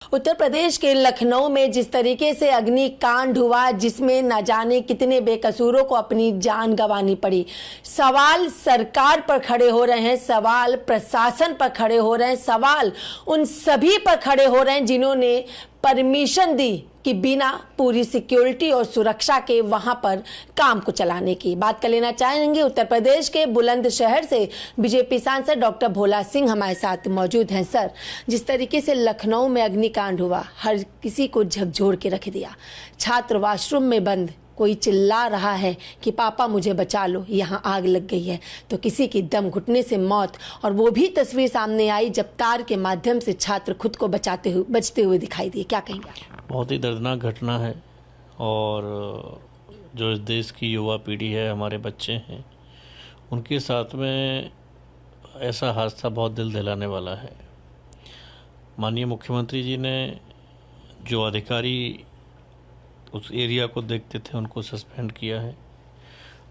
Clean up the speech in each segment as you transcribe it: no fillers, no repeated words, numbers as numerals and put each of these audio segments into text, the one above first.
उत्तर प्रदेश के लखनऊ में जिस तरीके से अग्निकांड हुआ, जिसमें न जाने कितने बेकसूरों को अपनी जान गंवानी पड़ी, सवाल सरकार पर खड़े हो रहे हैं, सवाल प्रशासन पर खड़े हो रहे हैं, सवाल उन सभी पर खड़े हो रहे हैं जिन्होंने परमिशन दी कि बिना पूरी सिक्योरिटी और सुरक्षा के वहां पर काम को चलाने की। बात कर लेना चाहेंगे उत्तर प्रदेश के बुलंदशहर से बीजेपी सांसद डॉक्टर भोला सिंह हमारे साथ मौजूद हैं। सर, जिस तरीके से लखनऊ में अग्निकांड हुआ, हर किसी को झकझोर के रख दिया। छात्र वॉशरूम में बंद, कोई चिल्ला रहा है कि पापा मुझे बचा लो, यहाँ आग लग गई है, तो किसी की दम घुटने से मौत, और वो भी तस्वीर सामने आई जब तार के माध्यम से छात्र खुद को बचते हुए दिखाई दिए। क्या कहेंगे? बहुत ही दर्दनाक घटना है, और जो इस देश की युवा पीढ़ी है, हमारे बच्चे हैं, उनके साथ में ऐसा हादसा बहुत दिल दहलाने वाला है। माननीय मुख्यमंत्री जी ने जो अधिकारी उस एरिया को देखते थे उनको सस्पेंड किया है,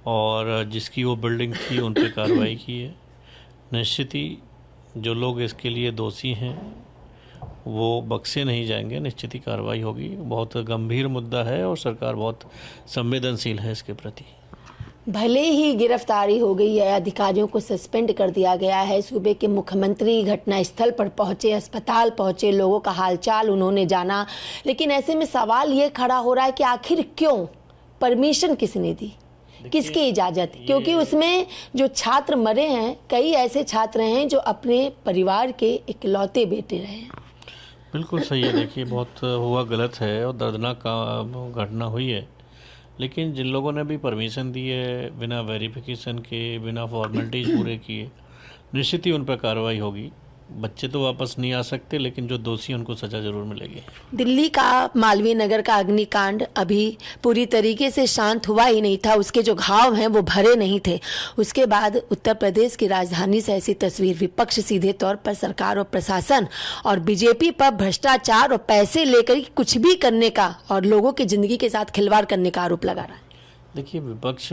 और जिसकी वो बिल्डिंग थी उन पर कार्रवाई की है। निश्चित ही जो लोग इसके लिए दोषी हैं वो बख्शे नहीं जाएंगे, निश्चित ही कार्रवाई होगी। बहुत गंभीर मुद्दा है और सरकार बहुत संवेदनशील है इसके प्रति। भले ही गिरफ्तारी हो गई है, अधिकारियों को सस्पेंड कर दिया गया है, सूबे के मुख्यमंत्री घटनास्थल पर पहुंचे, अस्पताल पहुंचे, लोगों का हालचाल उन्होंने जाना, लेकिन ऐसे में सवाल ये खड़ा हो रहा है कि आखिर क्यों, परमिशन किसने दी, किसकी इजाजत? क्योंकि उसमें जो छात्र मरे हैं, कई ऐसे छात्र हैं जो अपने परिवार के इकलौते बेटे रहे हैं। बिल्कुल सही है। देखिए, बहुत हुआ गलत है और दर्दनाक घटना हुई है, लेकिन जिन लोगों ने भी परमिशन दी है बिना वेरिफिकेशन के, बिना फॉर्मेलिटीज पूरे किए, निश्चित ही उन पर कार्रवाई होगी। बच्चे तो वापस नहीं आ सकते, लेकिन जो दोषी उनको सजा जरूर मिलेगी। दिल्ली का मालवीय नगर का अग्निकांड अभी पूरी तरीके से शांत हुआ ही नहीं था, उसके जो घाव हैं वो भरे नहीं थे। उसके बाद उत्तर प्रदेश की राजधानी से ऐसी तस्वीर, विपक्ष सीधे तौर पर सरकार और प्रशासन और बीजेपी पर भ्रष्टाचार और पैसे लेकर कुछ भी करने का और लोगों की जिंदगी के साथ खिलवाड़ करने का आरोप लगा रहा है। देखिए, विपक्ष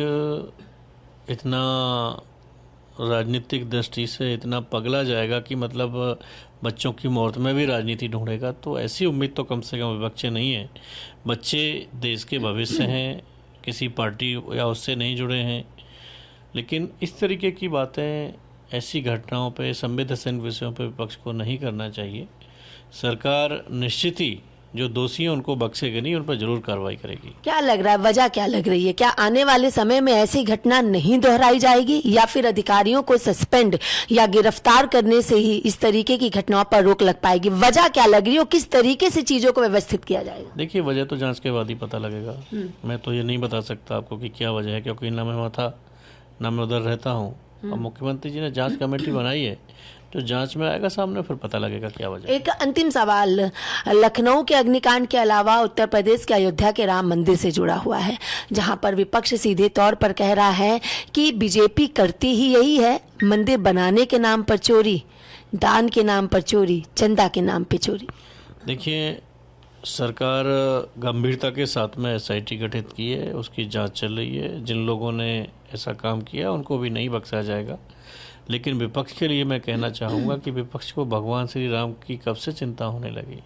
इतना राजनीतिक दृष्टि से इतना पगला जाएगा कि मतलब बच्चों की मौत में भी राजनीति ढूंढेगा, तो ऐसी उम्मीद तो कम से कम विपक्ष से नहीं है। बच्चे देश के भविष्य हैं, किसी पार्टी या उससे नहीं जुड़े हैं, लेकिन इस तरीके की बातें, ऐसी घटनाओं पे, संवेदनशील विषयों पे विपक्ष को नहीं करना चाहिए। सरकार निश्चित ही जो दोषी हैं उनको बख्शेगी नहीं, उन पर जरूर कार्रवाई करेगी। क्या लग रहा है, वजह क्या लग रही है? क्या आने वाले समय में ऐसी घटना नहीं दोहराई जाएगी, या फिर अधिकारियों को सस्पेंड या गिरफ्तार करने से ही इस तरीके की घटनाओं पर रोक लग पाएगी? वजह क्या लग रही है, किस तरीके से चीजों को व्यवस्थित किया जाएगा? देखिए, वजह तो जांच के बाद ही पता लगेगा। मैं तो ये नहीं बता सकता आपको कि क्या वजह है, क्योंकि ना मैं वहाँ था, ना मैं उधर रहता हूँ। और मुख्यमंत्री जी ने जांच कमेटी बनाई है, तो जांच में आएगा सामने, फिर पता लगेगा क्या वजह। एक अंतिम सवाल, लखनऊ के अग्निकांड के अलावा उत्तर प्रदेश के अयोध्या के राम मंदिर से जुड़ा हुआ है, जहां पर विपक्ष सीधे तौर पर कह रहा है कि बीजेपी करती ही यही है, मंदिर बनाने के नाम पर चोरी, दान के नाम पर चोरी, चंदा के नाम पर चोरी। देखिए, सरकार गंभीरता के साथ में एसआईटी गठित की है, उसकी जांच चल रही है। जिन लोगों ने ऐसा काम किया उनको भी नहीं बख्शा जाएगा। लेकिन विपक्ष के लिए मैं कहना चाहूँगा कि विपक्ष को भगवान श्री राम की कब से चिंता होने लगी।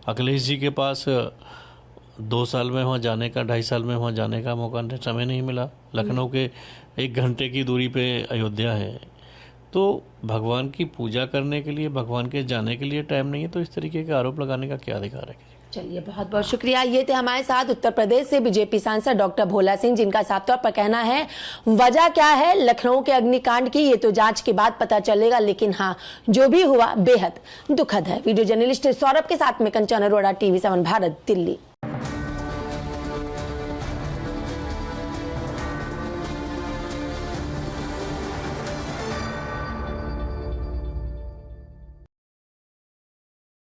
अखिलेश जी के पास 2 साल में वहाँ जाने का, 2.5 साल में वहाँ जाने का मौका, समय नहीं मिला। लखनऊ के 1 घंटे की दूरी पे अयोध्या है, तो भगवान की पूजा करने के लिए, भगवान के जाने के लिए टाइम नहीं है, तो इस तरीके के आरोप लगाने का क्या अधिकार है? चलिए, बहुत बहुत शुक्रिया। ये थे हमारे साथ उत्तर प्रदेश से बीजेपी सांसद डॉक्टर भोला सिंह, जिनका साफ तौर पर कहना है वजह क्या है लखनऊ के अग्निकांड की, ये तो जांच के बाद पता चलेगा, लेकिन हाँ, जो भी हुआ बेहद दुखद है। वीडियो जर्नलिस्ट सौरभ के साथ में कंचन अरोड़ा, TV7 भारत, दिल्ली।